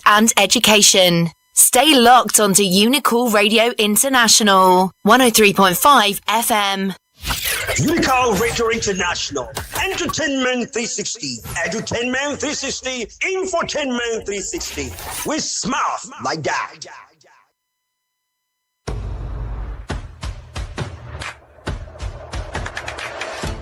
and education. Stay locked onto UNICAL Radio International, 103.5 FM. UNICAL Radio International, Entertainment 360, Edutainment 360, Infotainment 360. We smile like that.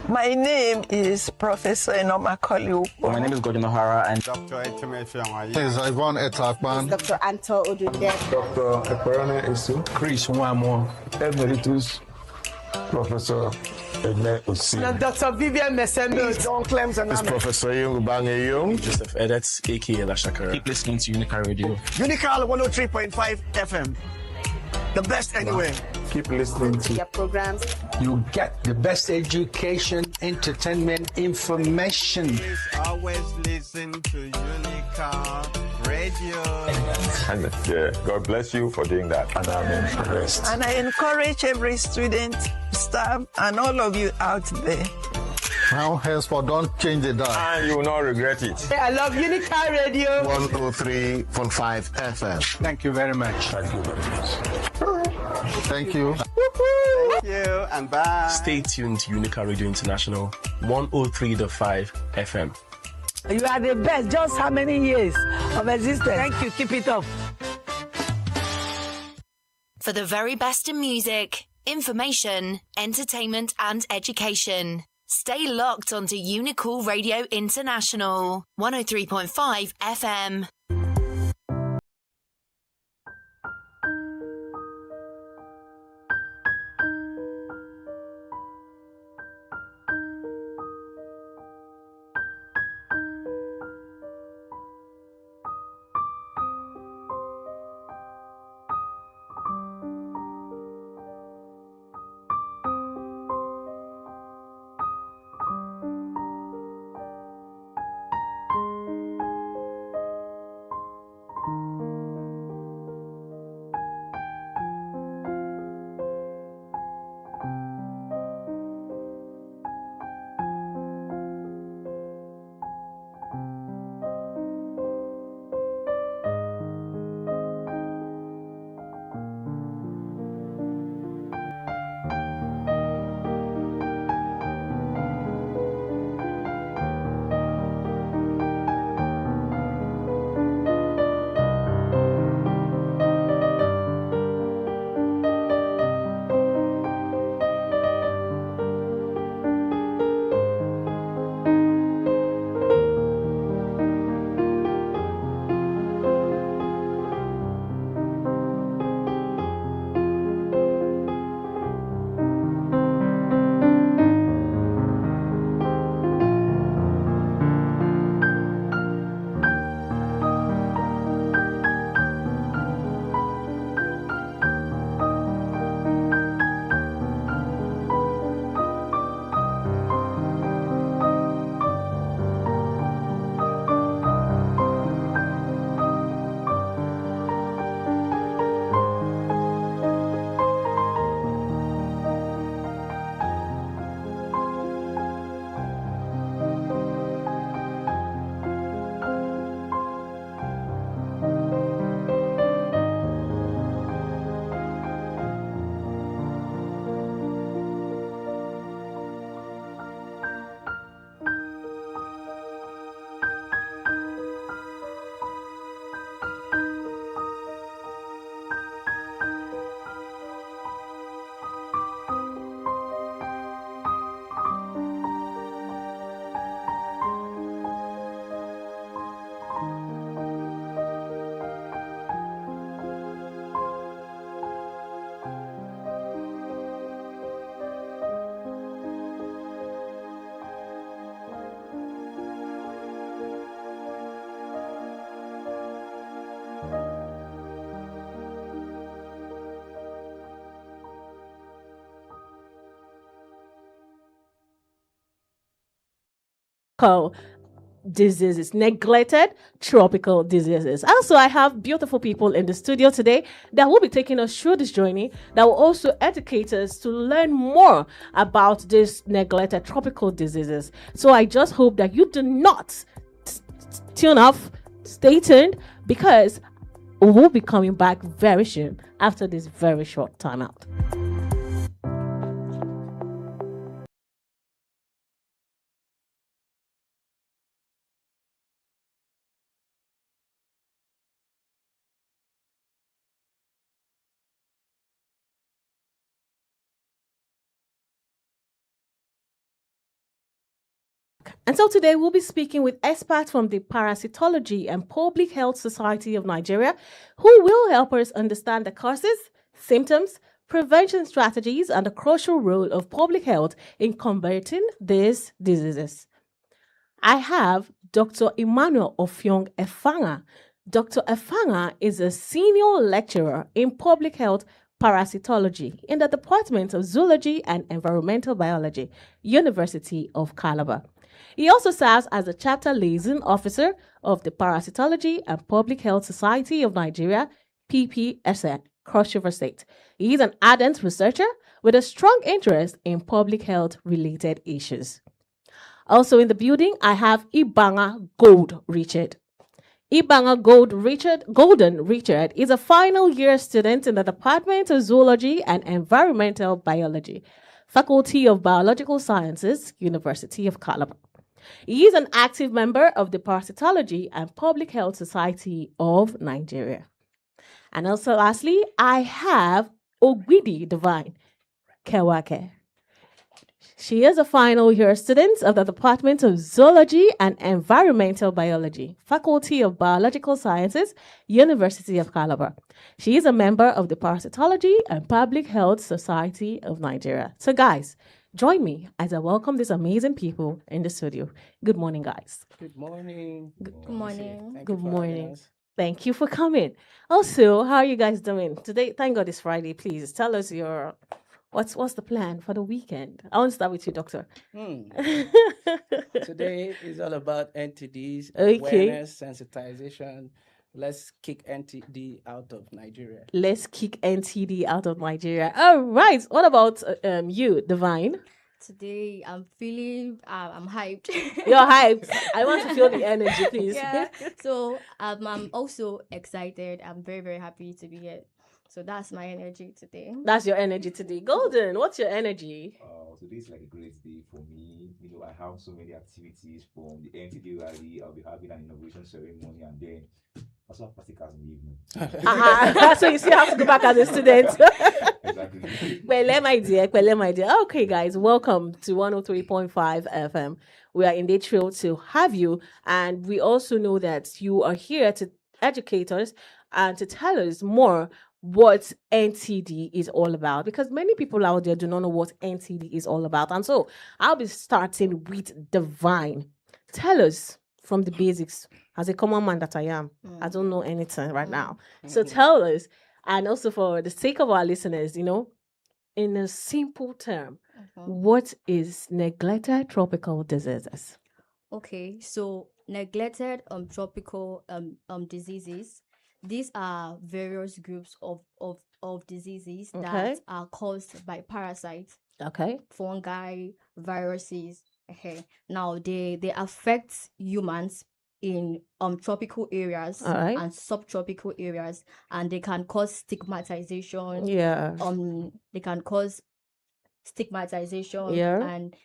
My name is Professor Enomakoli. My name is Gordon O'Hara and Dr. Effanga. This is Ivan Etakban. Dr. Anto Odude. Dr. Eperone Isu. Chris Wamo. Emeritus Professor Edne Osi. Dr. Vivian Mesembe. John Clems and Professor Ibangha. Joseph Edets, aka Lashakara. Keep listening to UNICAL Radio. UNICAL 103.5 FM. The best anywhere. Keep listening to your programs. You get the best education, entertainment, information. Please always listen to UNICAL Radio. And God bless you for doing that. And I'm impressed. And I encourage every student, staff, and all of you out there. Now, henceforth, don't change the dial. And you will not regret it. I love UNICAL Radio. 103.5 FM. Thank you very much. Thank you very much. Thank you. Thank you and bye. Stay tuned to UNICAL Radio International, 103.5 FM. You are the best. Just how many years of existence? Thank you. Keep it up. For the very best in music, information, entertainment and education. Stay locked onto UNICAL Radio International, 103.5 FM. Diseases, neglected tropical diseases. Also, I have beautiful people in the studio today that will be taking us through this journey, that will also educate us to learn more about these neglected tropical diseases. So I just hope that you do not tune off, stay tuned, because we'll be coming back very soon after this very short timeout. And so today we'll be speaking with experts from the Parasitology and Public Health Society of Nigeria, who will help us understand the causes, symptoms, prevention strategies, and the crucial role of public health in combating these diseases. I have Dr. Emmanuel Offiong Effanga. Dr. Effanga is a senior lecturer in public health parasitology in the Department of Zoology and Environmental Biology, University of Calabar. He also serves as a chapter liaison officer of the Parasitology and Public Health Society of Nigeria, PPSN, Cross River State. He is an ardent researcher with a strong interest in public health related issues. Also in the building, I have Ibangha Gold Richard. Ibangha Golden Richard is a final year student in the Department of Zoology and Environmental Biology, Faculty of Biological Sciences, University of Calabar. He is an active member of the Parasitology and Public Health Society of Nigeria. And also lastly, I have Ogbidi Divine Kewanghe. She is a final year student of the Department of Zoology and Environmental Biology, Faculty of Biological Sciences, University of Calabar. She is a member of the Parasitology and Public Health Society of Nigeria. So guys, join me as I welcome these amazing people in the studio. Good morning, guys. Good morning. Good morning. Good morning. Thank you for coming. Also, how are you guys doing? Today, thank God it's Friday. Please tell us your... What's the plan for the weekend? I want to start with you, Doctor. Today is all about NTDs, Okay. awareness, sensitization. Let's kick NTD out of Nigeria. Let's kick NTD out of Nigeria. All right. What about you, Divine? Today I'm feeling I'm hyped. You're hyped. I want to feel the energy, please. Yeah. So I'm also excited. I'm very, very happy to be here. So that's my energy today. That's your energy today. Golden, what's your energy? Today is like a great day for me. You know, I have so many activities from the NTD rally. I'll be having an inauguration ceremony and then also have practicals in the evening. So you still have to go back as a student. Exactly. My dear. Okay, guys, welcome to 103.5 FM. We are indeed thrilled to have you. And we also know that you are here to educate us and to tell us more what NTD is all about, because many people out there do not know what NTD is all about. And so I'll be starting with Divine. Tell us from the basics, as a common man that I am. I don't know anything right now. So tell us, and also for the sake of our listeners, you know, in a simple term, what is neglected tropical diseases? Okay, so neglected tropical diseases. These are various groups of diseases that are caused by parasites. Okay. Fungi, viruses. Okay. Now they affect humans in tropical areas and subtropical areas, and they can cause stigmatization. Yeah. They can cause stigmatization and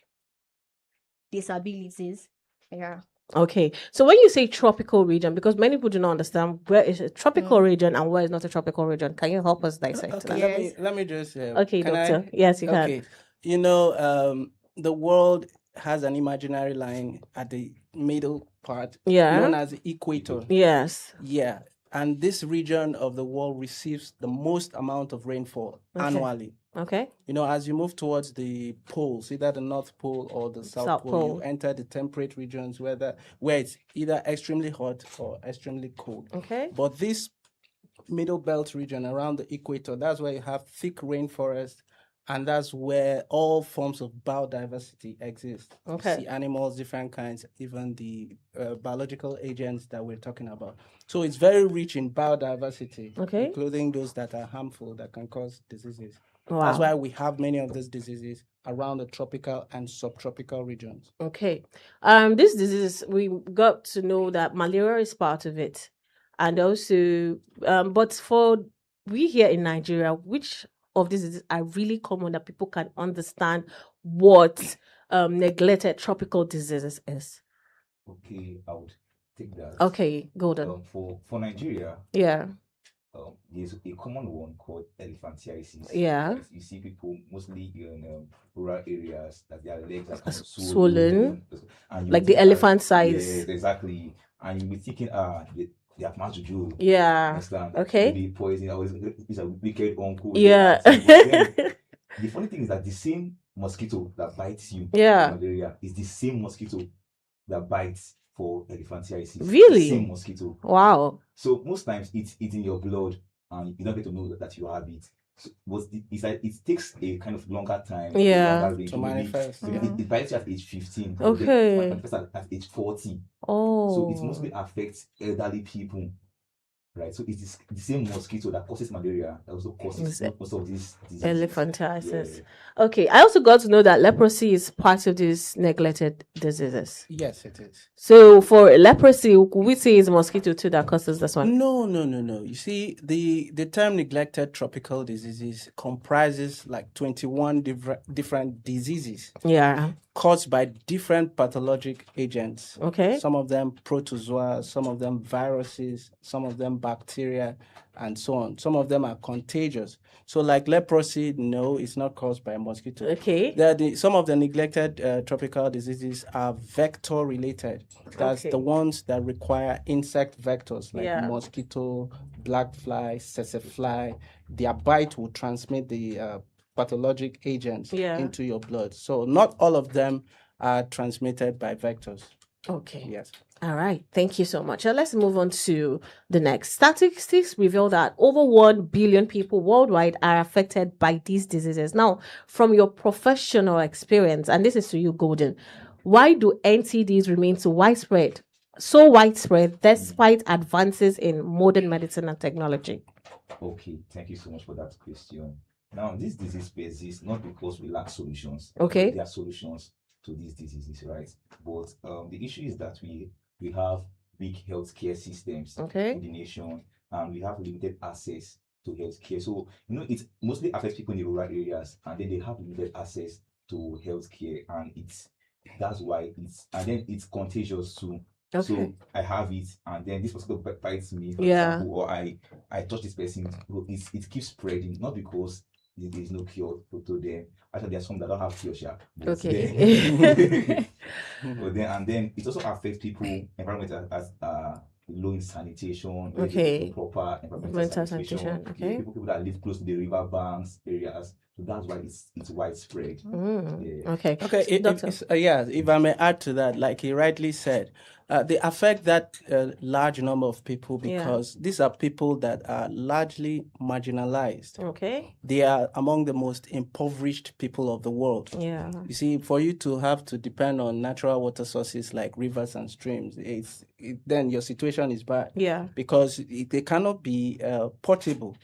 disabilities. Yeah. Okay, so when you say tropical region, because many people do not understand where is a tropical region and where is not a tropical region, can you help us dissect that? Let me just. Okay, Doctor. Yes, you can. Okay, you know, the world has an imaginary line at the middle part, known as the equator. Yes. Yeah, and this region of the world receives the most amount of rainfall annually. Okay. You know, as you move towards the poles, either the North Pole or the South Pole, you enter the temperate regions where it's either extremely hot or extremely cold. Okay. But this middle belt region around the equator, that's where you have thick rainforest, and that's where all forms of biodiversity exist. Okay. You see animals, different kinds, even the biological agents that we're talking about. So it's very rich in biodiversity, including those that are harmful, that can cause diseases. Wow. That's why we have many of these diseases around the tropical and subtropical regions. Okay. This disease, we got to know that malaria is part of it. And also, but for we here in Nigeria, which of these are really common that people can understand what neglected tropical diseases is? Okay, I would take that. Okay, golden. For Nigeria, yeah, there's a common one called elephantiasis. Yeah. You see people mostly in rural areas that their legs are kind of swollen, and like the elephant size. Yes, exactly. And you'll be thinking, they have much to do. Yeah. Understand? Okay. Maybe poison, or it's a wicked uncle. Yeah. The funny thing is that the same mosquito that bites you in malaria is the same mosquito that bites for elephantiasis. Really? The same mosquito. Wow. So most times it's in your blood and you don't get to know that you have it. So it's like it takes a kind of longer time to manifest. It bites you at age 15. Okay. It manifests at age 40. Oh. So it mostly affects elderly people. Right, so it's the same mosquito that causes malaria that also causes most of these diseases. Elephantiasis. Yeah. Okay, I also got to know that leprosy is part of these neglected diseases. Yes, it is. So for leprosy, we say it's mosquito too that causes this one? No. You see, the term neglected tropical diseases comprises like 21 different diseases. Yeah. Caused by different pathologic agents. Okay. Some of them protozoa, some of them viruses, some of them bacteria, and so on. Some of them are contagious. So like leprosy, no, it's not caused by a mosquito. Okay. Some of the neglected tropical diseases are vector related. That's the ones that require insect vectors like mosquito, black fly, tsetse fly. Their bite will transmit the pathologic agents into your blood. So not all of them are transmitted by vectors. Okay. Yes. All right. Thank you so much. Let's move on to the next. Statistics reveal that over 1 billion people worldwide are affected by these diseases. Now, from your professional experience, and this is to you, Golden, why do NTDs remain so widespread despite advances in modern medicine and technology? Okay. Thank you so much for that question. Now, this disease persists not because we lack solutions. Okay. There are solutions to these diseases, right? But the issue is that we have big healthcare systems in the nation, and we have limited access to healthcare. So, it mostly affects people in the rural areas, and then they have limited access to healthcare, and that's why it's contagious too. Okay. So I have it, and then this mosquito bites me, for example, or I touch this person. It keeps spreading, not because there is no cure to them. Actually, there are some that don't have cure. Okay. But then it also affects people environment as low in sanitation. Okay. Proper environmental sanitation. Okay. People that live close to the river banks areas. So that's why it's widespread. Okay. Okay. If I may add to that, like he rightly said, they affect that large number of people because these are people that are largely marginalized. Okay. They are among the most impoverished people of the world. Yeah. You see, for you to have to depend on natural water sources like rivers and streams, then your situation is bad. Yeah. Because they cannot be portable.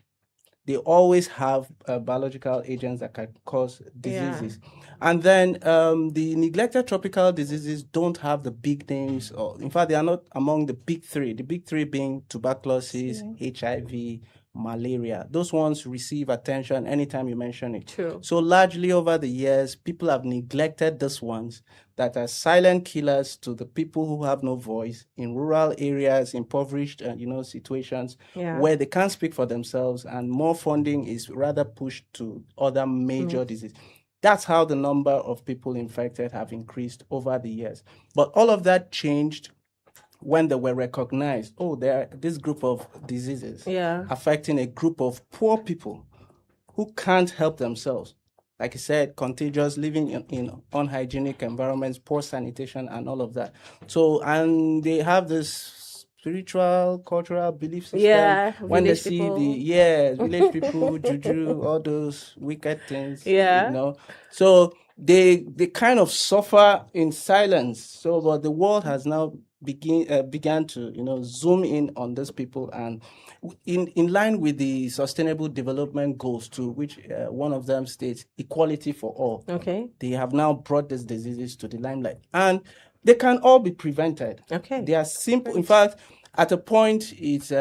They always have biological agents that can cause diseases. And then the neglected tropical diseases don't have the big names. In fact, they are not among the big three. The big three being tuberculosis, HIV, malaria. Those ones receive attention anytime you mention it. True. So largely over the years, people have neglected these ones that are silent killers to the people who have no voice in rural areas, impoverished situations where they can't speak for themselves, and more funding is rather pushed to other major diseases. That's how the number of people infected have increased over the years. But all of that changed when they were recognized. There are this group of diseases affecting a group of poor people who can't help themselves. Like I said, contagious, living in unhygienic environments, poor sanitation, and all of that. So, and they have this spiritual, cultural belief system. When they see village people, juju, all those wicked things. So they kind of suffer in silence. So, but the world has now began to zoom in on these people, and in line with the Sustainable Development Goals too, which one of them states equality for all. Okay. They have now brought these diseases to the limelight, and they can all be prevented. Okay. They are simple. In fact, At a point, it's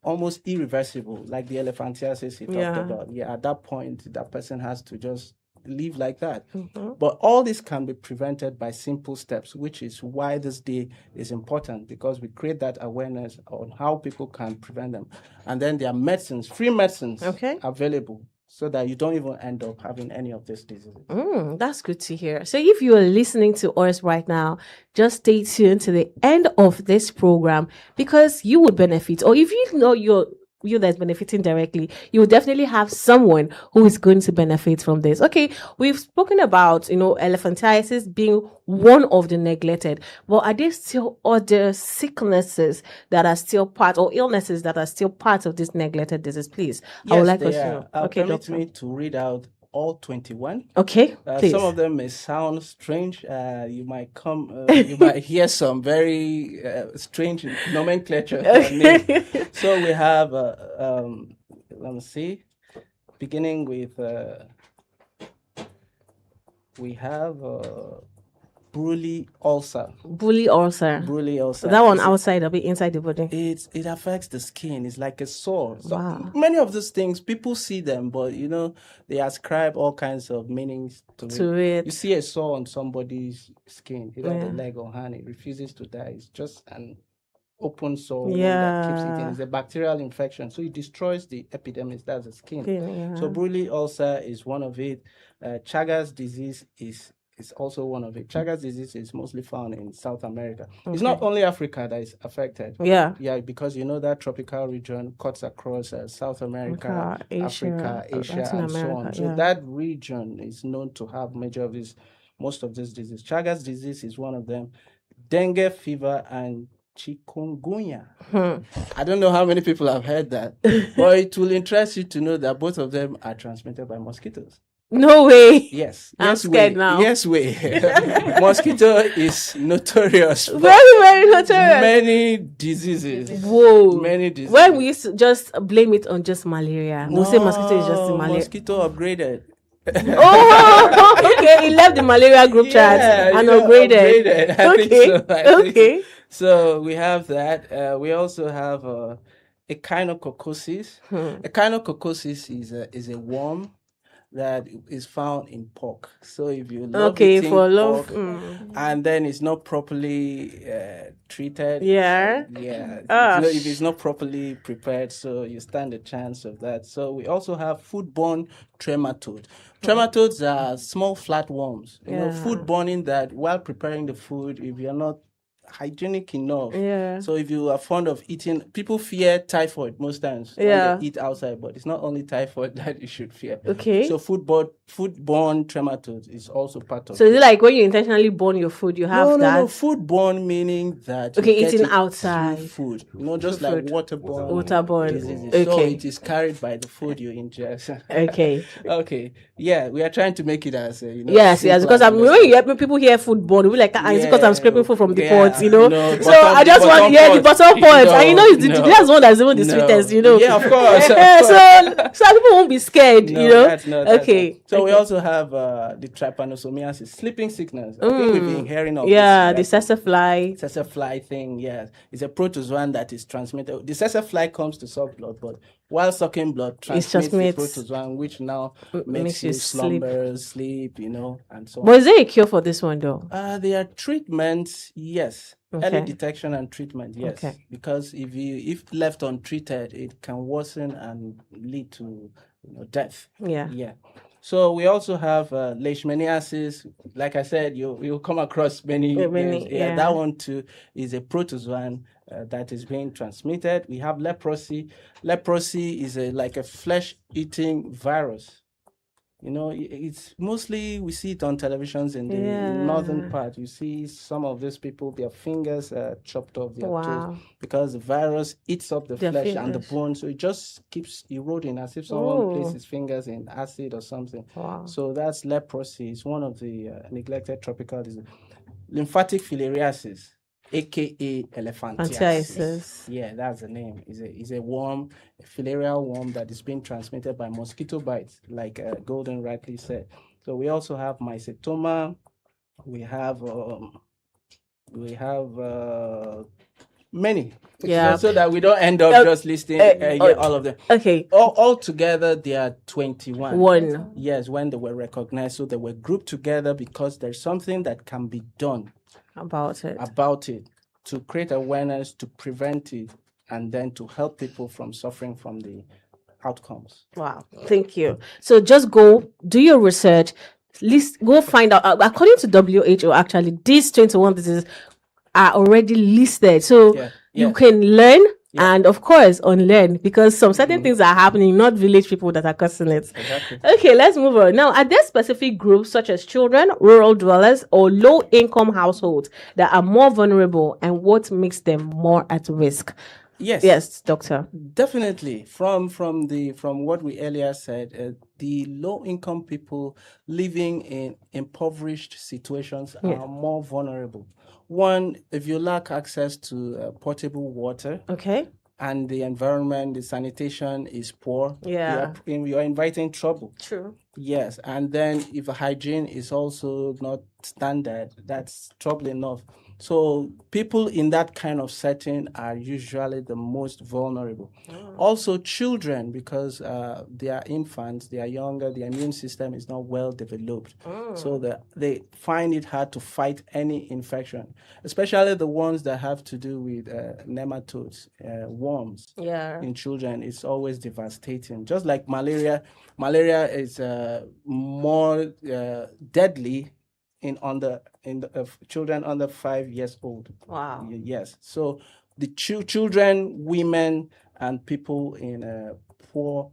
almost irreversible, like the elephantiasis he talked about. Yeah, at that point, that person has to just live like that. But all this can be prevented by simple steps, which is why this day is important, because we create that awareness on how people can prevent them. And then there are medicines, free medicines available, so that you don't even end up having any of these diseases. That's good to hear. So if you are listening to us right now, just stay tuned to the end of this program, because you would benefit. Or if you know you that's benefiting directly, you will definitely have someone who is going to benefit from this. Okay, we've spoken about, elephantiasis being one of the neglected, but are there still other sicknesses that are still part, or illnesses that are still part of this neglected disease? Please, yes, I would like us to know. Okay, permit me to read out all 21. Okay, please. Some of them may sound strange. You might you might hear some very strange nomenclature. So we have, let me see, beginning with, we have Bruley ulcer. Bruley ulcer. Bruley ulcer. That one outside, a bit inside the body. It affects the skin. It's like a sore. So many of these things, people see them, but they ascribe all kinds of meanings to it. You see a sore on somebody's skin, either the leg or hand, it refuses to die. It's just an open sore that keeps eating. It's a bacterial infection, so it destroys the epidermis, that's the skin. So Bruley ulcer is one of it. Chagas disease is also one of it. Chagas disease is mostly found in South America. It's not only Africa that is affected. Yeah, because that tropical region cuts across South America, Africa, Asia, and so on. So that region is known to have most of these diseases. Chagas disease is one of them. Dengue fever and chikungunya. I don't know how many people have heard that, but it will interest you to know that both of them are transmitted by mosquitoes. No way. Yes. I'm scared now. Yes way. Mosquito is notorious. Very, very notorious. Many diseases. Whoa. Many diseases. When we used to just blame it on just malaria. We'll say mosquito is just malaria. Mosquito upgraded. Okay. He left the malaria group chat and upgraded. I think so. So we have that. We also have echinococcus. Echinococcus is a worm that is found in pork. So if you love eating pork, and then it's not properly treated, if it's not properly prepared, so you stand a chance of that. So we also have foodborne trematode. Trematodes are small flat worms. Foodborne in that while preparing the food, if you're not hygienic enough. So if you are fond of eating, people fear typhoid most times when they eat outside, but it's not only typhoid that you should fear. So foodborne trematode is also part of it. So is it like when you intentionally burn your food, you have that? No, foodborne meaning that eating outside food, just like waterborne diseases. So it is carried by the food you ingest. Okay. Yeah, we are trying to make it as yes, because when you hear people hear foodborne, we're like, it's because I'm scraping food from the pot. So I just want the bottom point. And that's one that's even the sweetest, Yeah, of course. So people won't be scared, So we also have the trypanosomiasis, sleeping sickness. I think we've been hearing of this. The Tsetse thing, yes. It's a protozoan that is transmitted. The Tsetse comes to suck blood, but while sucking blood, transmits the protozoan, which now makes you slumber, sleep, and so on. But is there a cure for this one, though? There are treatments, yes. Early detection and treatment, yes. Because if left untreated, it can worsen and lead to death. Yeah. So we also have leishmaniasis. Like I said, you'll come across many. That one too is a protozoan that is being transmitted. We have leprosy. Leprosy is like a flesh-eating virus. It's mostly, we see it on televisions in the northern part. You see some of these people, their fingers are chopped off their toes because the virus eats up the flesh and the bone. So it just keeps eroding as if someone placed his fingers in acid or something. So that's leprosy. It's one of the neglected tropical diseases. Lymphatic filariasis, aka elephantiasis. Yeah, that's the name. It's a worm, a filarial worm that is being transmitted by mosquito bites, like Golden rightly said. So we also have mycetoma. We have Many. Yeah. So that we don't end up just listing all of them. Okay. All together, there are 21. One. Yes, when they were recognized. So they were grouped together because there's something that can be done about it to create awareness, to prevent it, and then to help people from suffering from the outcomes. Wow. Thank you. So just go do your research. Go find out. According to WHO, actually, these 21 diseases are already listed. So you can learn and, of course, unlearn, because some certain things are happening, not village people that are causing it. Exactly. Okay, let's move on. Now, are there specific groups such as children, rural dwellers, or low-income households that are more vulnerable, and what makes them more at risk? Yes, doctor. Definitely. From what we earlier said, the low-income people living in impoverished situations are more vulnerable. One, if you lack access to potable water, and the environment, the sanitation is poor, you're inviting trouble. True. Yes, and then if hygiene is also not standard, that's trouble enough. So people in that kind of setting are usually the most vulnerable. Also children, because they are infants, they are younger, the immune system is not well developed. So they find it hard to fight any infection, especially the ones that have to do with nematodes, worms. In children, it's always devastating. Just like malaria is more deadly in children under 5 years old. Wow. Yes. So the children, women, and people in poor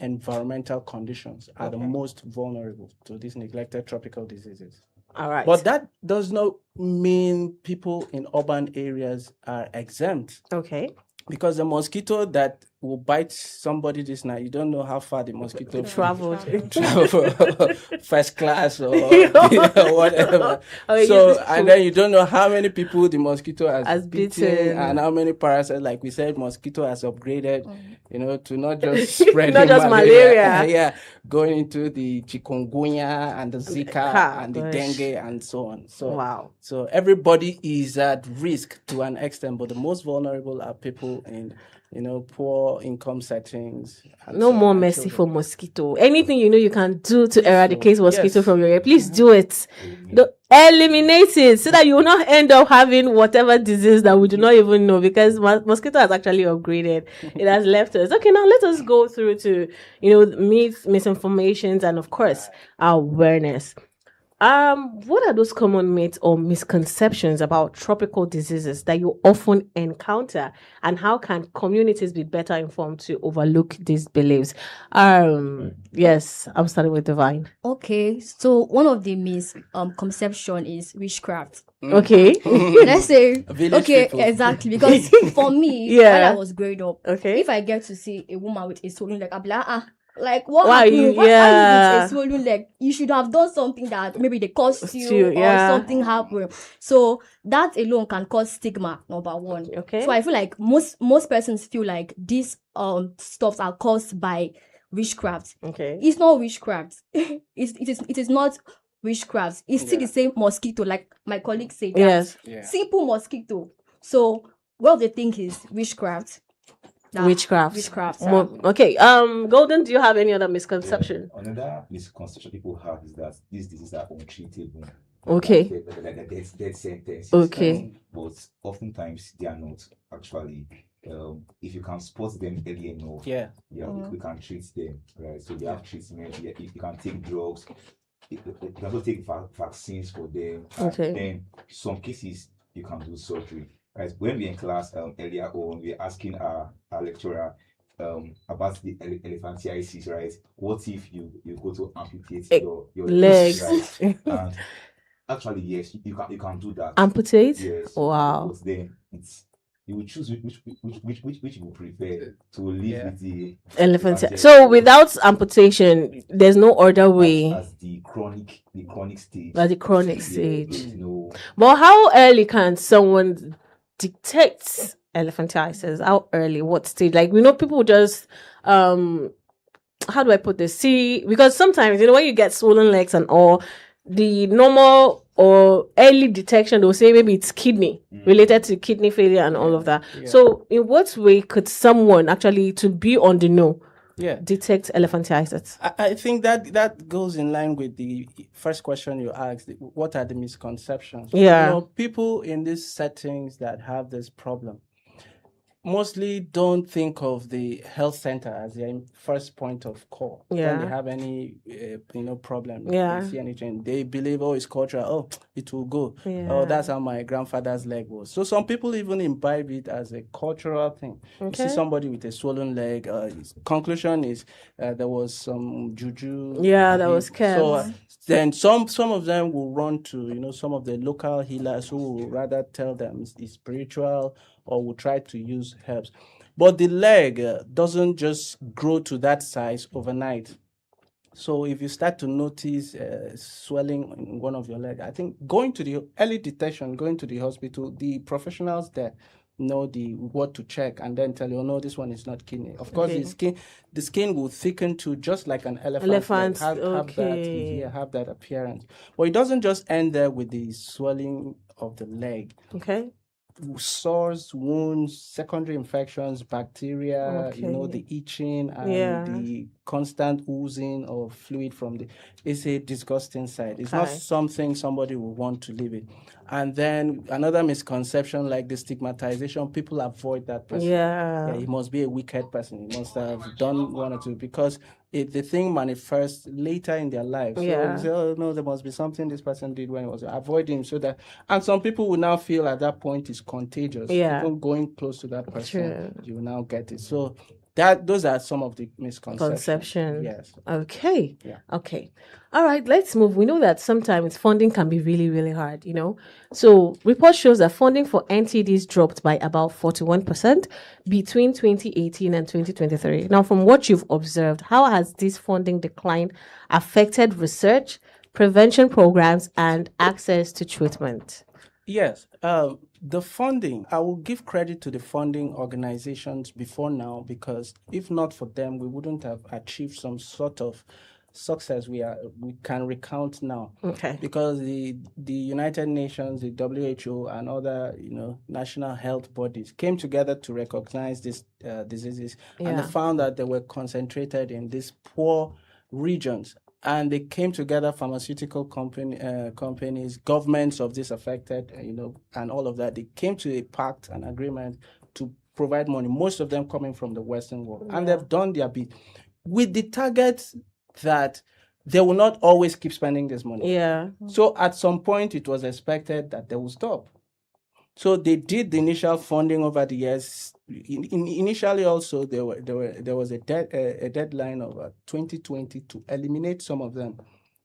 environmental conditions are the most vulnerable to these neglected tropical diseases. All right. But that does not mean people in urban areas are exempt. Okay. Because the mosquito that will bite somebody this night, you don't know how far the mosquito traveled. First class or whatever. And then you don't know how many people the mosquito has bitten and how many parasites. Like we said, mosquito has upgraded, to not just spreading not just malaria. Going into the chikungunya and the Zika and the dengue and so on. So everybody is at risk to an extent, but the most vulnerable are people in poor income settings. No more mercy for mosquito. Anything you can do to eradicate mosquito from your area, please do it. Eliminate it so that you will not end up having whatever disease that we do not even know, because mosquito has actually upgraded. It has left us. Okay, now let us go through to myths, misinformations, and of course awareness. What are those common myths or misconceptions about tropical diseases that you often encounter, and how can communities be better informed to overlook these beliefs? Yes, I'm starting with Divine. Okay, so one of the misconception is witchcraft. Okay. Let's say people. Exactly, because for me, when I was growing up, if I get to see a woman with a swollen leg, I'll be like, what happened? Why are you with a swollen leg? You should have done something that maybe they caused you or something happened. So that alone can cause stigma, number one. Okay. So I feel like most persons feel like these stuffs are caused by witchcraft. Okay. It's not witchcraft. It is not witchcraft. It's still the same mosquito, like my colleague said. Yes. Simple mosquito. So what they think is witchcraft. Witchcraft. Okay. Golden, do you have any other misconception? Another misconception people have is that these diseases are untreatable. Okay. Like a death sentence. Okay. But oftentimes they are not actually. If you can spot them early enough, we can treat them. Right. So they have treatment. You can take drugs. You can also take vaccines for them. Okay. And then some cases you can do surgery. Right. When we were in class earlier on, we were asking our lecturer about the elephantiasis, right? What if you go to amputate your legs? Right? And actually, yes, you can do that. Amputate? Yes. Wow. But then you will choose which you will prefer to live with the elephantiasis. So without amputation, there's no other way. As the chronic stage. At the chronic stage. But how early can someone detect elephantiasis? How early? What stage? Like, people just how do I put this? See, because sometimes when you get swollen legs and all, the normal or early detection, they'll say maybe it's kidney, related to kidney failure and all of that. Yeah. So in what way could someone actually, to be on the know, detect elephantiasis? I think that goes in line with the first question you asked. What are the misconceptions? Yeah. People in these settings that have this problem mostly don't think of the health center as their first point of call. When they have any problem, they see anything, they believe, it's cultural, it will go. That's how my grandfather's leg was. So some people even imbibe it as a cultural thing. Okay. You see somebody with a swollen leg, conclusion is there was some juju. Yeah, that was kept. So then some of them will run to some of the local healers who will rather tell them it's spiritual, or will try to use herbs. But the leg doesn't just grow to that size overnight. So if you start to notice swelling in one of your legs, I think going to the early detection, going to the hospital, the professionals there know what to check and then tell you, no, this one is not kidney. Of course, the skin will thicken to just like an elephant. Have that appearance. But it doesn't just end there with the swelling of the leg. Okay. Sores, wounds, secondary infections, bacteria, the itching and the constant oozing of fluid it's a disgusting sight. It's not something somebody will want to live in. And then another misconception, like the stigmatization, people avoid that person. Yeah, he must be a wicked person. He must have done one or two, because the thing manifests later in their life. So you say, oh no, there must be something this person did when he was avoiding, and some people will now feel at that point it's contagious. Even going close to that person, you will now get it. So those are some of the misconceptions. Yes. Okay. Yeah. Okay. All right, let's move. We know that sometimes funding can be really, really hard, So report shows that funding for NTDs dropped by about 41% between 2018 and 2023. Now, from what you've observed, how has this funding decline affected research, prevention programs, and access to treatment? Yes. The funding, I will give credit to the funding organizations before now, because if not for them, we wouldn't have achieved some sort of success we can recount now. Okay. Because the United Nations, the WHO, and other national health bodies came together to recognize these diseases, and they found that they were concentrated in these poor regions. And they came together, pharmaceutical companies, governments of this affected, and all of that. They came to a pact, an agreement to provide money, most of them coming from the Western world. And they've done their bit with the target that they will not always keep spending this money. Yeah. So at some point, it was expected that they will stop. So they did the initial funding over the years. Initially, also there was a deadline of 2020 to eliminate some of them.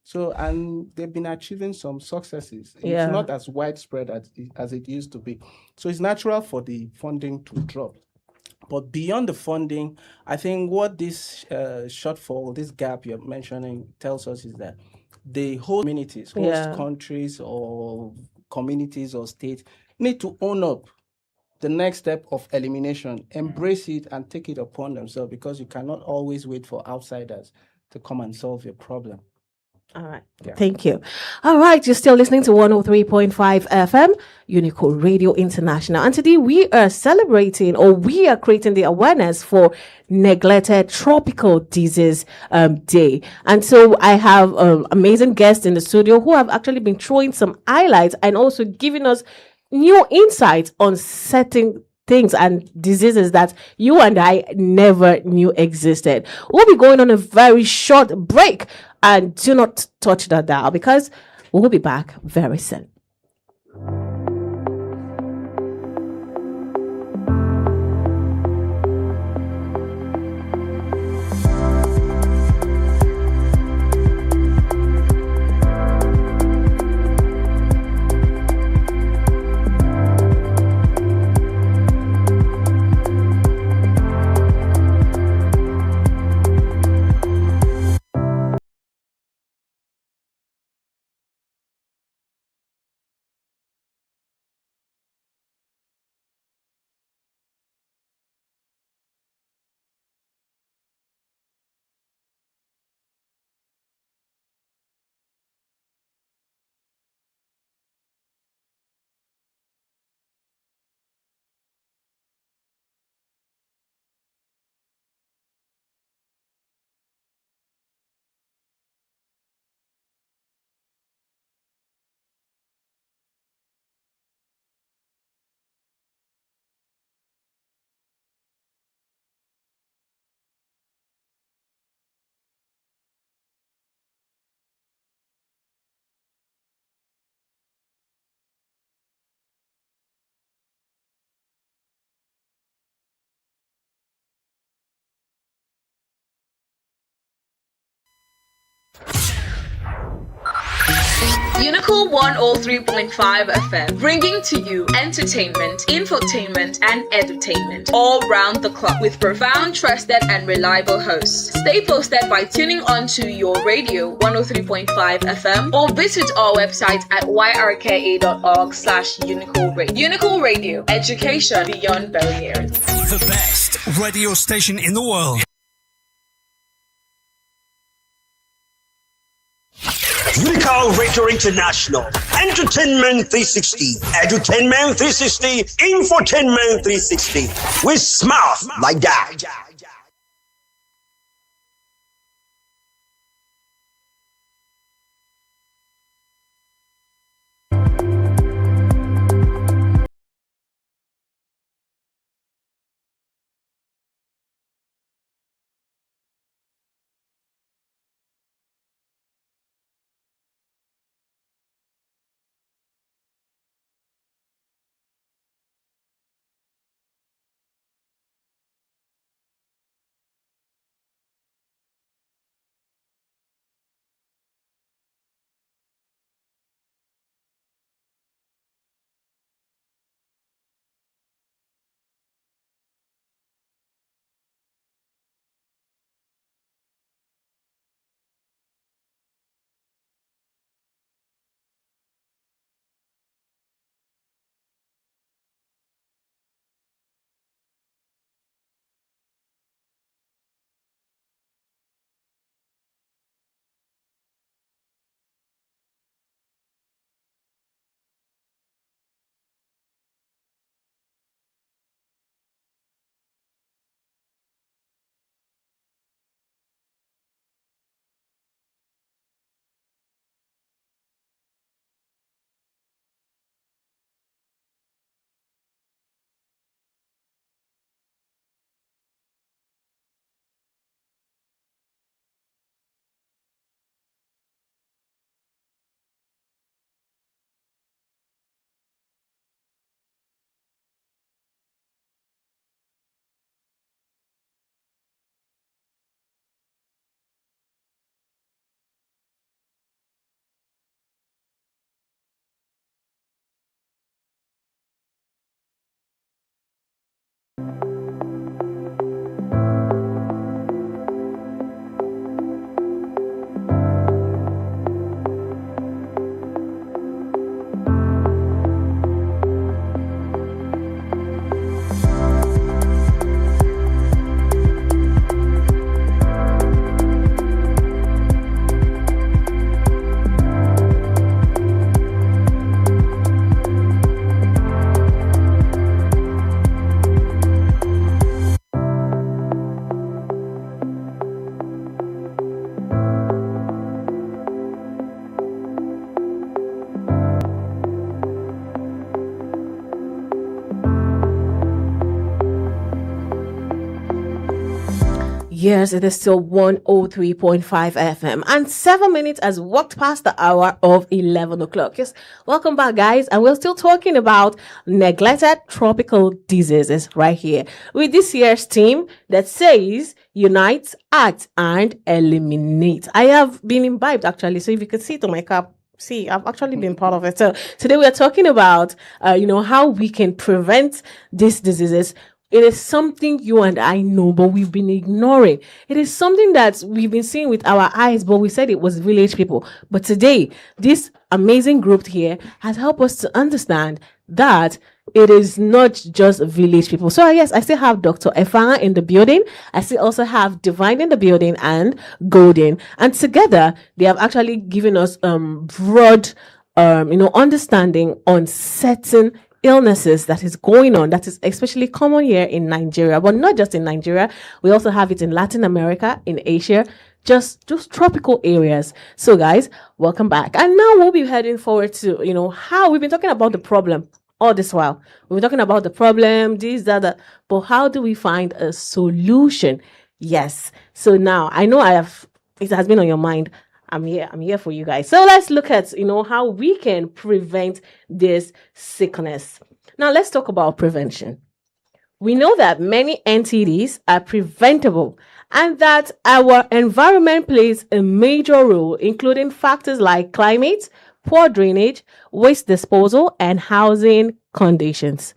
So, and they've been achieving some successes. Yeah. It's not as widespread as it used to be. So it's natural for the funding to drop. But beyond the funding, I think what this shortfall, this gap you're mentioning, tells us is that the whole communities, host countries or communities or states need to own up the next step of elimination, embrace it and take it upon themselves, because you cannot always wait for outsiders to come and solve your problem. All right. Yeah. Thank you. All right. You're still listening to 103.5 FM, UNICAL Radio International. And today we are celebrating, or we are creating the awareness for Neglected Tropical Disease Day. And so I have amazing guests in the studio who have actually been throwing some highlights and also giving us new insights on certain things and diseases that you and I never knew existed. We'll be going on a very short break, and do not touch that dial, because we'll be back very soon. UNICAL 103.5 FM, bringing to you entertainment, infotainment, and edutainment all round the clock with profound, trusted, and reliable hosts. Stay posted by tuning on to your radio 103.5 FM or visit our website at yrka.org/UNICAL Radio. UNICAL Radio, education beyond barriers. The best radio station in the world. UNICAL Radio International, Entertainment 360, Edutainment 360, Infotainment 360. We're smart like that. Yes, it is still 103.5 FM, and 7 minutes has walked past the hour of 11 o'clock. Yes, welcome back, guys. And we're still talking about neglected tropical diseases right here with this year's team that says unite, act, and eliminate. I have been imbibed, actually. So if you could see it on my cap, see, I've actually been part of it. So today we are talking about, how we can prevent these diseases. It is something you and I know, but we've been ignoring. It is something that we've been seeing with our eyes, but we said it was village people. But today, this amazing group here has helped us to understand that it is not just village people. So yes, I still have Dr. Effanga in the building. I still also have Divine in the building and Golden. And together, they have actually given us broad understanding on certain illnesses that is going on, that is especially common here in Nigeria, but not just in Nigeria. We also have it in Latin America, in Asia, just tropical areas. So guys, welcome back. And now we'll be heading forward to, how we've been talking about the problem all this while. We've been talking about the problem, this, that, but how do we find a solution? Yes. So now I know it has been on your mind. I'm here for you guys. So let's look at, how we can prevent this sickness. Now let's talk about prevention. We know that many NTDs are preventable and that our environment plays a major role, including factors like climate, poor drainage, waste disposal, and housing conditions.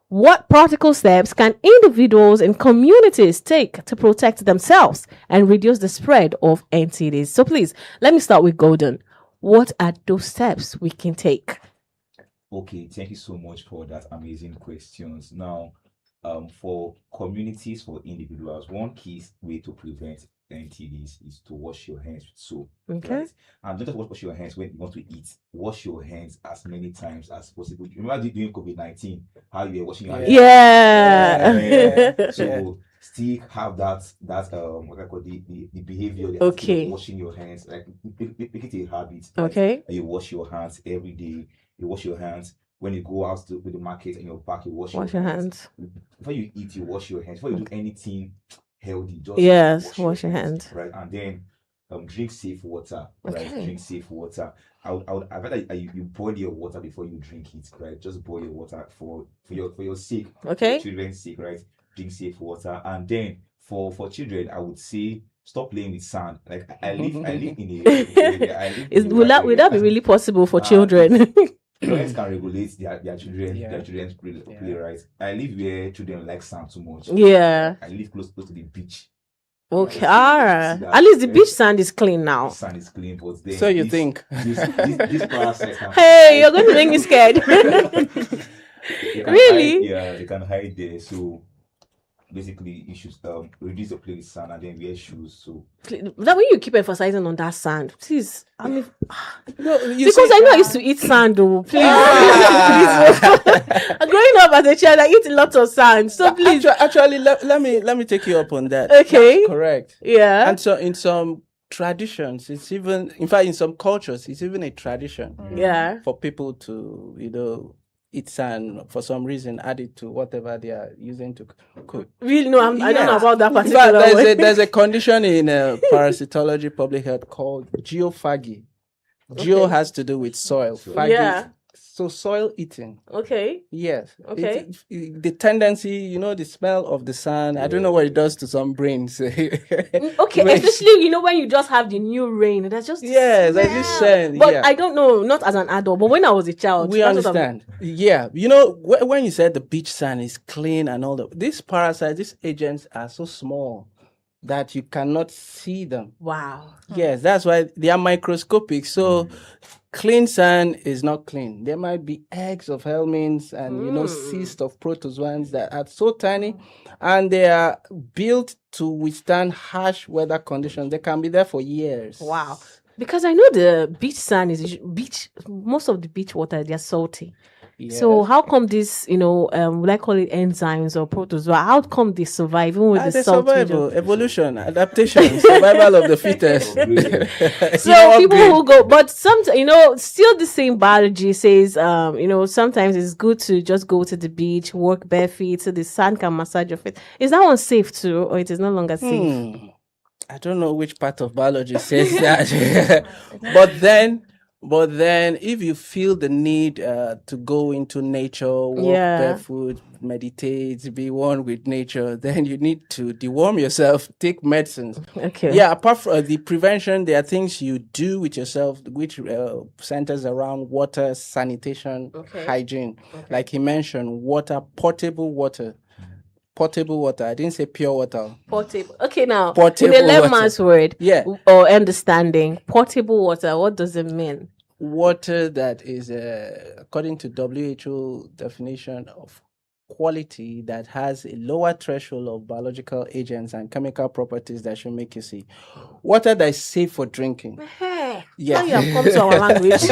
What practical steps can individuals and communities take to protect themselves and reduce the spread of NTDs? So please, let me start with Golden. What are those steps we can take? Okay, thank you so much for that amazing questions. Now, for communities, for individuals, one key way to prevent NTDs is to wash your hands with soap. Okay. Right? And don't just wash your hands when you want to eat. Wash your hands as many times as possible. Remember during COVID-19, how you were washing your hands? Yeah. So still have that what I call the behavior that Okay. washing your hands, like make it a habit. Okay. You wash your hands every day. You wash your hands when you go out to the market and you're back, you wash your hands. Before you eat, you wash your hands. Before you do anything healthy, just wash your hands. Right, and then drink safe water. Right, Okay. drink safe water. I'd rather you boil your water before you drink it. Right, just boil your water for your sake. Okay. For children's sake, right? Drink safe water, and then for children, I would say stop playing with sand. Like I live in a Will that be really possible for children? Parents can regulate their children's play, right? I live where children like sand too much. Yeah. I live close to the beach. Okay. At least the beach sand is clean now. The sand is clean, but then So you think? This parasite can Hey, you're going to make me scared. Really? They can hide there. So basically, you should reduce the play with sand and then wear shoes. So that when you keep emphasizing on that sand, please. I mean, no, because I know I used to eat sand, though. Please, growing up as a child, I eat a lot of sand. So please, actually, let me take you up on that. Okay, that's correct. Yeah, and so in some traditions, it's even, in fact, in some cultures, it's even a tradition. Yeah, for people to eat sand for some reason, add it to whatever they are using to cook. Really? No, I don't know about that particular way. There's a condition in parasitology, public health called geophagy. Geo has to do with soil. Phagy, so soil eating. Okay. Yes. Okay. The tendency, the smell of the sand. I don't know what it does to some brains. Okay, especially when you just have the new rain. That's just there's this scent. But I don't know, not as an adult, but when I was a child, we understand. Yeah, when you said the beach sand is clean and all that, these parasites, these agents are so small that you cannot see them. Wow. Yes, that's why they are microscopic. So clean sand is not clean. There might be eggs of helminths and cysts of protozoans that are so tiny, and they are built to withstand harsh weather conditions. They can be there for years. Wow. Because I know the beach sand is most of the beach water, they're salty. Yes. So how come this, would I call it enzymes or protozoa? How come they survive even with the salt? Survival, evolution, adaptation, survival of the fittest. So people who go, but sometimes, still the same biology says, sometimes it's good to just go to the beach, walk bare feet, so the sun can massage your feet. Is that one safe too, or it is no longer safe? I don't know which part of biology says that, But then, if you feel the need to go into nature, walk barefoot, meditate, be one with nature, then you need to deworm yourself, take medicines. Okay. Yeah, apart from the prevention, there are things you do with yourself which centers around water, sanitation, hygiene. Okay. Like he mentioned, portable water. Portable water. I didn't say pure water. Portable. Okay, now, portable in a layman's word, or understanding, portable water, what does it mean? Water that is, according to WHO definition of quality, that has a lower threshold of biological agents and chemical properties that should make you see. Water that is safe for drinking. Hey, now you have come to our language.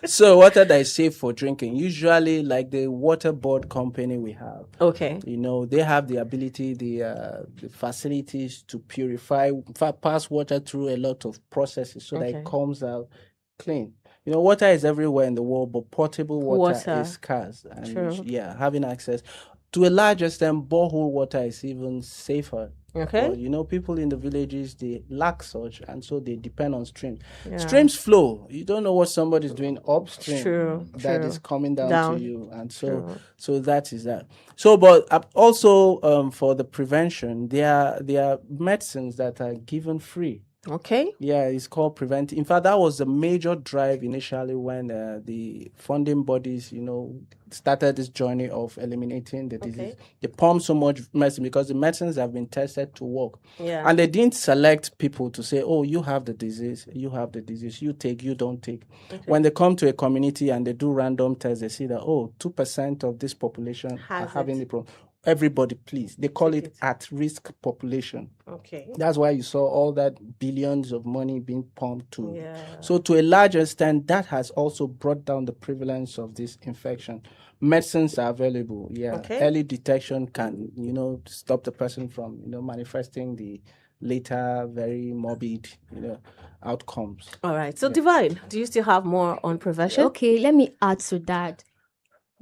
So water that is safe for drinking, usually like the water board company we have. Okay. They have the ability, the facilities to purify, in fact, pass water through a lot of processes so that it comes out clean. Water is everywhere in the world, but portable water is scarce. And True. Having access to a large extent, borehole water is even safer. Okay. But, people in the villages, they lack such, and so they depend on streams. Yeah. Streams flow. You don't know what somebody's doing upstream that is coming down to you, and so that is that. So, but also for the prevention, there are medicines that are given free. Okay. Yeah, it's called Prevent. In fact, that was the major drive initially when the funding bodies, started this journey of eliminating the disease. They pumped so much medicine because the medicines have been tested to work. Yeah. And they didn't select people to say, oh, you have the disease, you take, you don't take. Okay. When they come to a community and they do random tests, they see that, 2% of this population are having the problem. Everybody, please. They call it at-risk population. Okay. That's why you saw all that billions of money being pumped to. Yeah. So to a large extent, that has also brought down the prevalence of this infection. Medicines are available. Yeah. Okay. Early detection can, stop the person from, manifesting the later very morbid, outcomes. All right. So Divine, do you still have more on prevention? Okay, let me add to that.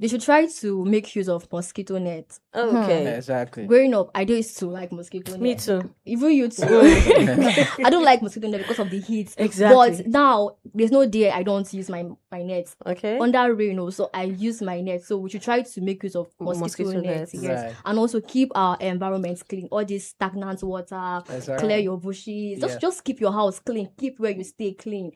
They should try to make use of mosquito net. Okay. Exactly. Growing up, I used to like mosquito net. Me too. Even you too. I don't like mosquito net because of the heat. Exactly. But now, there's no day I don't use my net. Okay. Under rain also, I use my net. So we should try to make use of mosquito nets. Yes. Right. And also keep our environment clean. All this stagnant water, clear your bushes. Just keep your house clean. Keep where you stay clean.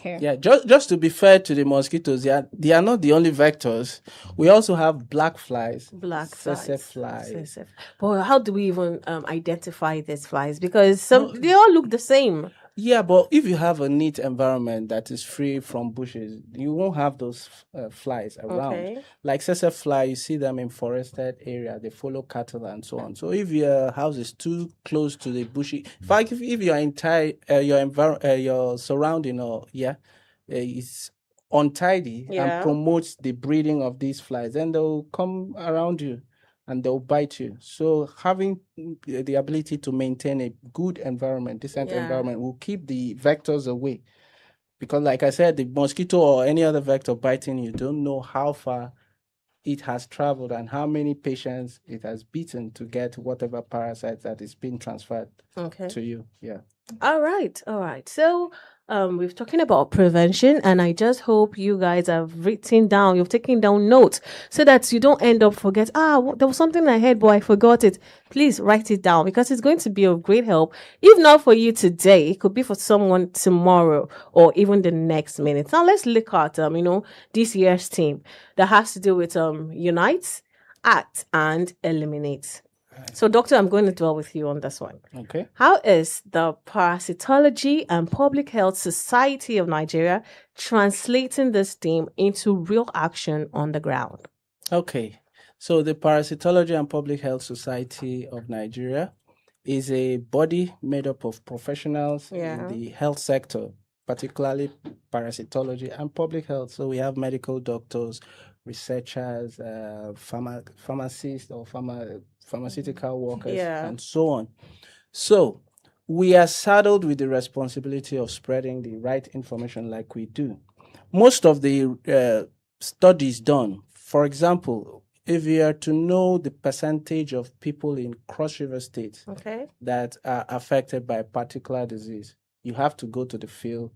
Yeah, just to be fair to the mosquitoes, they are not the only vectors. We also have black flies. Flies. But how do we even identify these flies? Because they all look the same. Yeah, but if you have a neat environment that is free from bushes, you won't have those flies around. Okay. Like fly, you see them in forested area. They follow cattle and so on. So if your house is too close to the bushy, in fact, if your entire your surrounding is untidy and promotes the breeding of these flies, then they'll come around you and they'll bite you. So having the ability to maintain a good environment, decent environment, will keep the vectors away. Because like I said, the mosquito or any other vector biting you, don't know how far it has traveled and how many patients it has beaten to get whatever parasite that is being transferred to you. Yeah. All right. So we've talking about prevention, and I just hope you guys have written down, you've taken down notes so that you don't end up forget, there was something I heard, but I forgot it. Please write it down because it's going to be of great help. If not for you today, it could be for someone tomorrow or even the next minute. Now let's look at, this year's theme that has to do with unite, act, and eliminate. So, Doctor, I'm going to dwell with you on this one. Okay. How is the Parasitology and Public Health Society of Nigeria translating this theme into real action on the ground? Okay. So, the Parasitology and Public Health Society of Nigeria is a body made up of professionals in the health sector, particularly parasitology and public health. So, we have medical doctors, researchers, pharmacists or pharmaceutical workers, and so on. So we are saddled with the responsibility of spreading the right information like we do. Most of the studies done, for example, if you are to know the percentage of people in Cross River State that are affected by a particular disease, you have to go to the field,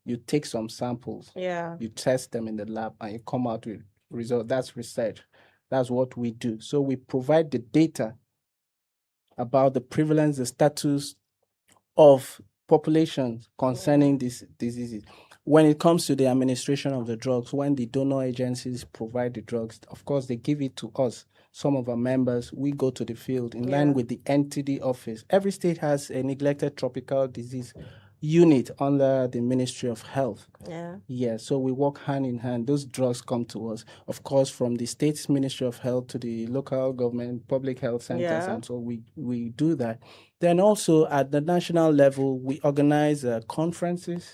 you take some samples, you test them in the lab, and you come out with results. That's research. That's what we do. So we provide the data about the prevalence, the status of populations concerning these diseases. When it comes to the administration of the drugs, when the donor agencies provide the drugs, of course, they give it to us. Some of our members, we go to the field in line with the NTD office. Every state has a neglected tropical disease unit under the Ministry of Health. So we work hand in hand. Those drugs come to us, of course, from the state's Ministry of Health to the local government public health centers, and so we do that. Then also at the national level, we organize conferences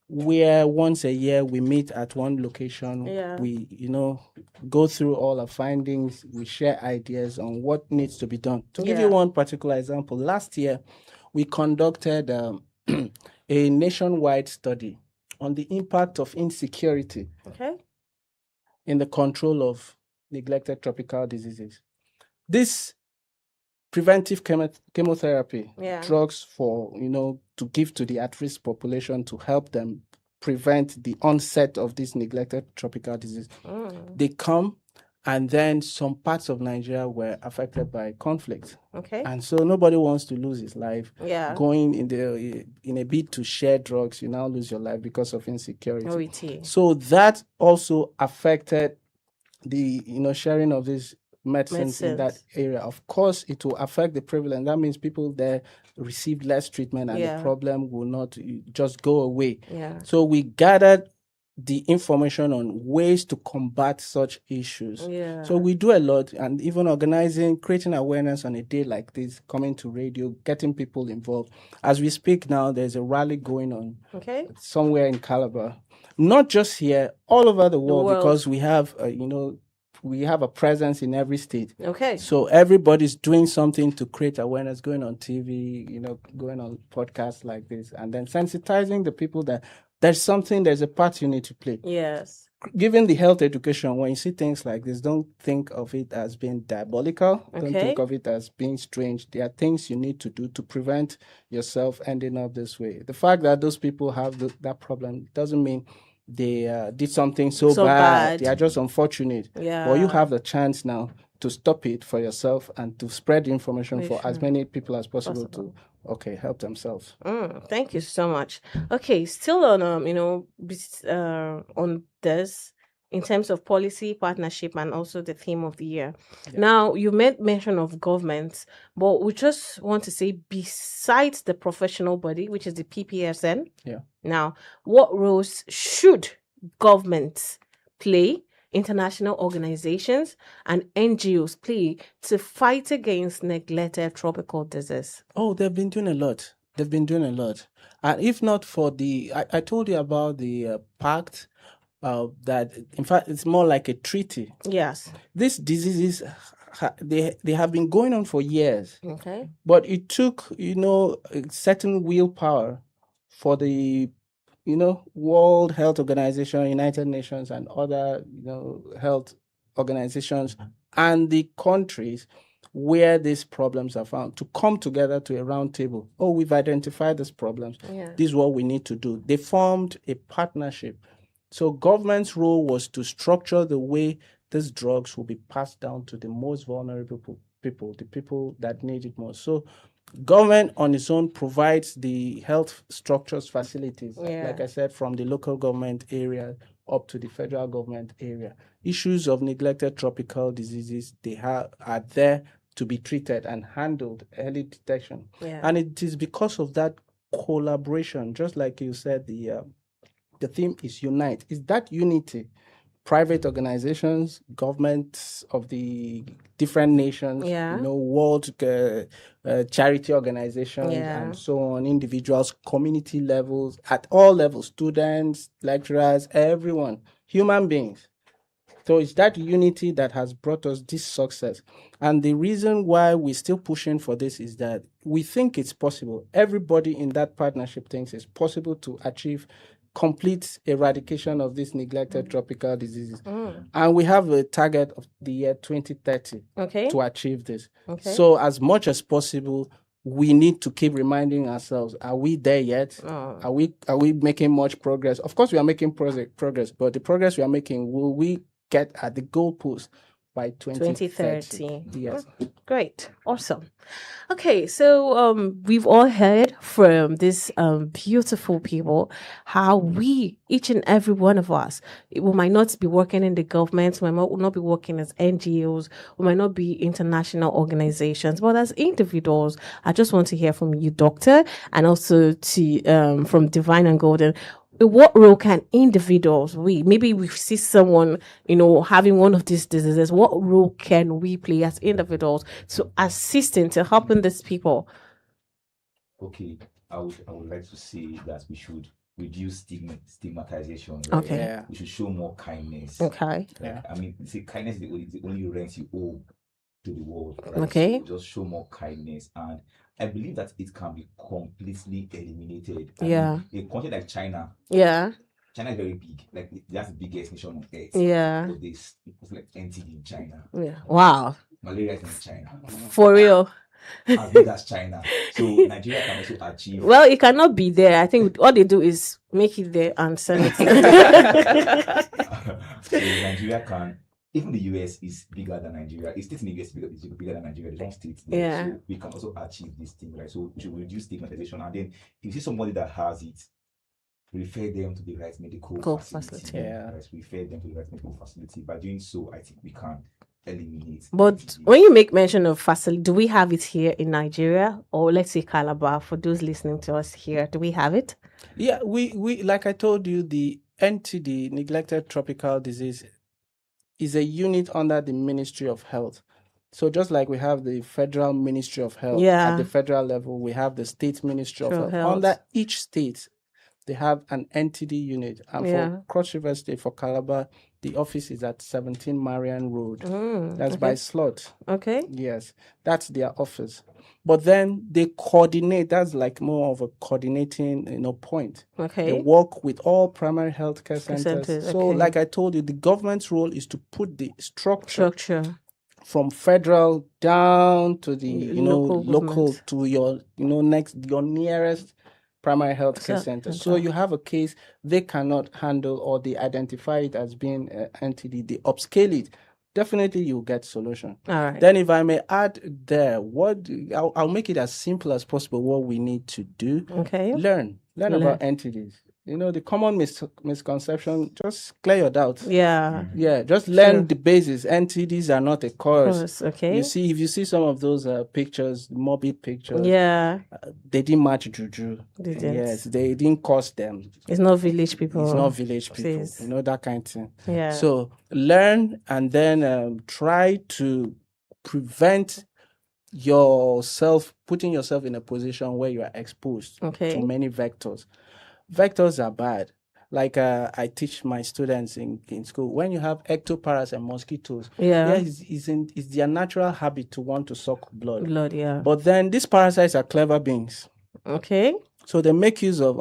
where once a year we meet at one location. We go through all our findings, we share ideas on what needs to be done. To give you one particular example, last year we conducted a nationwide study on the impact of insecurity in the control of neglected tropical diseases. This preventive chemotherapy, drugs for, to give to the at-risk population to help them prevent the onset of this neglected tropical disease. They come And then some parts of Nigeria were affected by conflict. Okay. And so nobody wants to lose his life. Yeah. Going in a bid to share drugs, you now lose your life because of insecurity. OET. So that also affected the sharing of these medicines in that area. Of course, it will affect the prevalence. That means people there received less treatment, and the problem will not just go away. Yeah. So we gathered the information on ways to combat such issues. Yeah. So we do a lot, and even creating awareness on a day like this, coming to radio, getting people involved. As we speak now, there's a rally going on somewhere in Calabar. Not just here, all over the world, because we have, we have a presence in every state. Okay. So everybody's doing something to create awareness, going on TV, going on podcasts like this, and then sensitizing the people that there's a part you need to play. Yes. Given the health education, when you see things like this, don't think of it as being diabolical. Don't think of it as being strange. There are things you need to do to prevent yourself ending up this way. The fact that those people have that problem doesn't mean they did something so bad. They are just unfortunate. Yeah. But you have the chance now to stop it for yourself and to spread the information for as many people as possible to help themselves. Thank you so much. Okay, still on on this in terms of policy, partnership, and also the theme of the year. Yeah. Now, you made mention of governments, but we just want to say, besides the professional body, which is the PPSN, now, what roles should governments play, international organizations, and NGOs play to fight against neglected tropical disease? Oh, they've been doing a lot. And if not for I told you about the pact, that in fact it's more like a treaty. Yes. These diseases, they have been going on for years. Okay. But it took, a certain willpower for the, World Health Organization, United Nations, and other, health organizations and the countries where these problems are found to come together to a round table. Oh, we've identified these problems. Yeah. This is what we need to do. They formed a partnership. So government's role was to structure the way these drugs will be passed down to the most vulnerable people, the people that need it most. So government on its own provides the health structures, facilities, like I said, from the local government area up to the federal government area. Issues of neglected tropical diseases, are there to be treated and handled, early detection. Yeah. And it is because of that collaboration, just like you said, the theme is unite. Is that unity? Private organizations, governments of the different nations, world charity organizations, and so on, individuals, community levels, at all levels, students, lecturers, everyone, human beings. So it's that unity that has brought us this success. And the reason why we're still pushing for this is that we think it's possible. Everybody in that partnership thinks it's possible to achieve complete eradication of these neglected tropical diseases. And we have a target of the year 2030 to achieve this. Okay. So as much as possible, we need to keep reminding ourselves, are we there yet? Are we making much progress? Of course, we are making progress, but the progress we are making, will we get at the goalpost by 2030? Yes. Great. Awesome. Okay, so we've all heard from these beautiful people how we, each and every one of us, we might not be working in the government, we might not be working as NGOs, we might not be international organizations, but as individuals, I just want to hear from you, Doctor, and also to from Divine and Golden. What role can individuals, maybe we see someone, having one of these diseases, what role can we play as individuals to assisting, to helping these people? Okay, I would like to say that we should reduce stigmatization. Right? Okay. Yeah. We should show more kindness. Okay. Yeah. I mean, kindness is the only rent you owe to the world. Right? Okay. So just show more kindness, and I believe that it can be completely eliminated. Yeah. A country like China. Yeah. China is very big. Like, that's the biggest nation on earth. Yeah. But it's like NTD in China. Yeah. Wow. Malaria is in China. For real. As big as China. So Nigeria can also achieve. Well, it cannot be there. I think all they do is make it there and send it. So Nigeria can even the US is bigger than Nigeria. It's states in the US is bigger than Nigeria. There's one state. Yeah. So we can also achieve this thing, right? So to reduce stigmatization, and then if you see somebody that has it, refer them to the right medical facility. Yeah. Right? Refer them to the right medical facility. By doing so, I think we can eliminate. But when you make mention of facility, do we have it here in Nigeria, or let's say Calabar? For those listening to us here, do we have it? Yeah, we like I told you, the NTD, neglected tropical disease, is a unit under the Ministry of Health. So just like we have the Federal Ministry of Health at the federal level, we have the State Ministry of Health. Under each state, they have an NTD unit. And for Cross River State, for Calabar, the office is at 17 Marian Road. That's by Slot. Okay. Yes, that's their office. But then they coordinate. That's like more of a coordinating, point. Okay. They work with all primary healthcare centers. So, like I told you, the government's role is to put the structure from federal down to the local to your your nearest primary healthcare center. So you have a case they cannot handle, or they identify it as being NTD, they upscale it. Definitely you'll get solution. All right. Then if I may add there, I'll make it as simple as possible what we need to do. Okay. Learn about entities. The common misconception, just clear your doubts. Yeah. Yeah, just learn the basis. NTDs are not a cause. Okay. If you see some of those pictures, morbid pictures. Yeah. They didn't match juju. They didn't. Yes, they didn't cause them. It's not village people. It's not village people. Please. That kind of thing. Yeah. So learn, and then try to prevent yourself, putting yourself in a position where you are exposed to many vectors. Vectors are bad. Like I teach my students in school, when you have ectoparasites and mosquitoes, it's their natural habit to want to suck blood. But then these parasites are clever beings. Okay. So they make use of,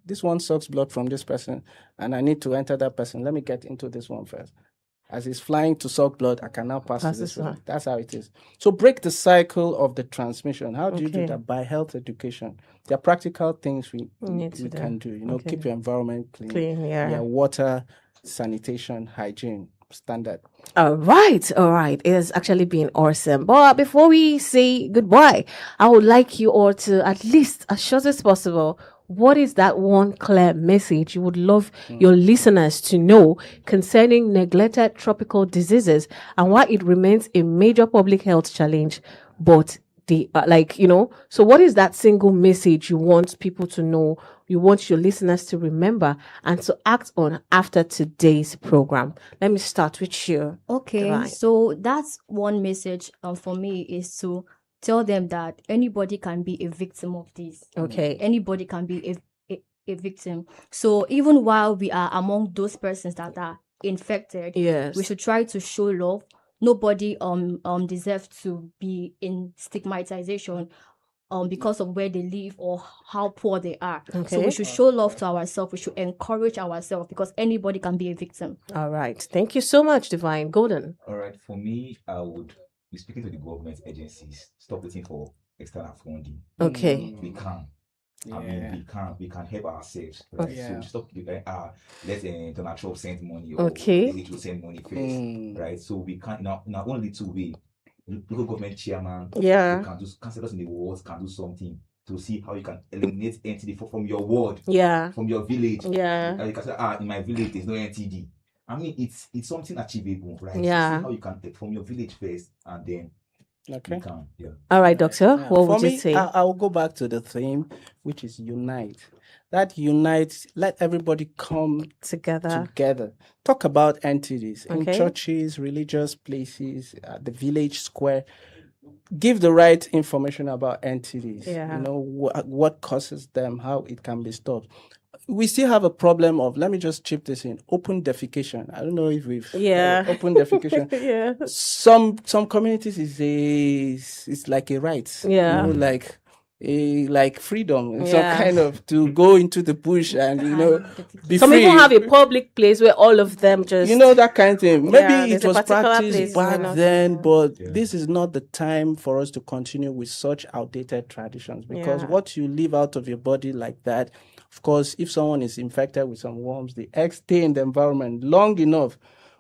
this one sucks blood from this person, and I need to enter that person. Let me get into this one first. As it's flying to suck blood, I can now pass to this one. That's how it is. So break the cycle of the transmission. How do you do that? By health education. There are practical things we can do. Keep your environment clean. Water, sanitation, hygiene, standard. All right. It has actually been awesome. But before we say goodbye, I would like you all to, at least as short as possible, what is that one clear message you would love your listeners to know concerning neglected tropical diseases and why it remains a major public health challenge? But so what is that single message you want people to know, you want your listeners to remember and to act on after today's program? Let me start with you. Okay, Kewanghe. So that's one message for me, is to tell them that anybody can be a victim of this. Okay. Anybody can be a victim. So even while we are among those persons that are infected, we should try to show love. Nobody deserves to be in stigmatization because of where they live or how poor they are. Okay. So we should show love to ourselves. We should encourage ourselves, because anybody can be a victim. All right. Thank you so much, Divine. Golden. All right. For me, I would be speaking to the government agencies. Stop waiting for external funding. Okay. We can. I mean, we can help ourselves. Right? So stop. Let's Donald Trump send money, or they will send money first, right? So we can now only two way. Local government chairman, can do councillors in the wards can do something to see how you can eliminate NTD from your ward, from your village. You can say, in my village there's no NTD. I mean, it's something achievable, right? Yeah. So see how you can take from your village first, and then All right, Doctor. What would you say? I will go back to the theme, which is unite. That unites, let everybody come together. Talk about entities in churches, religious places, the village square. Give the right information about entities. What causes them, how it can be stopped. We still have a problem of, let me just chip this in, open defecation. I don't know if we've open defecation. Some communities is like a right. Like freedom, some kind of to go into the bush and be some free. People have a public place where all of them just that kind of thing. Maybe it was practiced back then, but this is not the time for us to continue with such outdated traditions, because what you leave out of your body like that, of course, if someone is infected with some worms, the eggs stay in the environment long enough.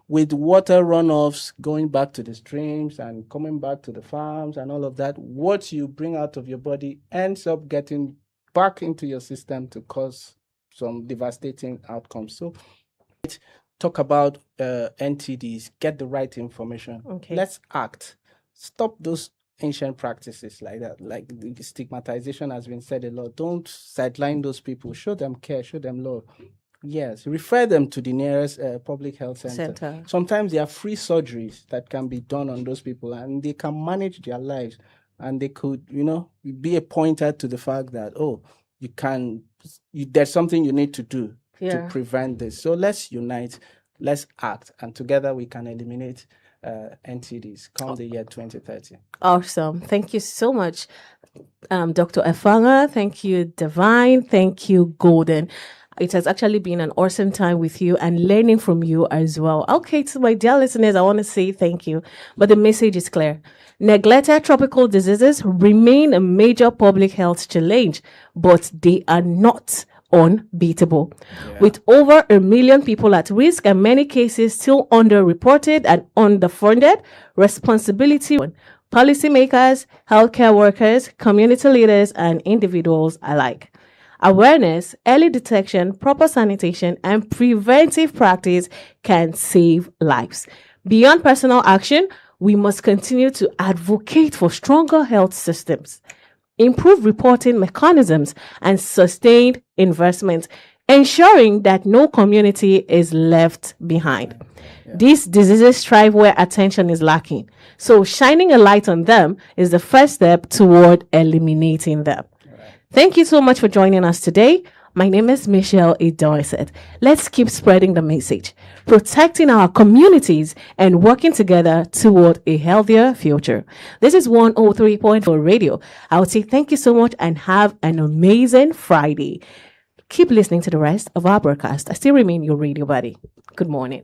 with water runoffs going back to the streams and coming back to the farms and all of that, what you bring out of your body ends up getting back into your system to cause some devastating outcomes. So talk about NTDs, get the right information. Okay. Let's act. Stop those ancient practices like that, like the stigmatization has been said a lot. Don't sideline those people. Show them care, show them love. Yes, refer them to the nearest public health center. Sometimes there are free surgeries that can be done on those people, and they can manage their lives, and they could, be a pointer to the fact that, there's something you need to do to prevent this. So let's unite, let's act, and together we can eliminate NTDs come the year 2030. Awesome. Thank you so much, Dr. Effanga. Thank you, Divine. Thank you, Golden. It has actually been an awesome time with you and learning from you as well. Okay, to my dear listeners, I want to say thank you. But the message is clear. Neglected tropical diseases remain a major public health challenge, but they are not unbeatable. With over 1 million people at risk and many cases still underreported and underfunded, responsibility on policymakers, healthcare workers, community leaders, and individuals alike. Awareness, early detection, proper sanitation, and preventive practice can save lives. Beyond personal action, we must continue to advocate for stronger health systems, improve reporting mechanisms, and sustained investment, ensuring that no community is left behind. These diseases thrive where attention is lacking. So shining a light on them is the first step toward eliminating them. Thank you so much for joining us today. My name is Michelle Idoiset. Let's keep spreading the message, protecting our communities, and working together toward a healthier future. This is 103.4 Radio. I would say thank you so much and have an amazing Friday. Keep listening to the rest of our broadcast. I still remain your radio buddy. Good morning.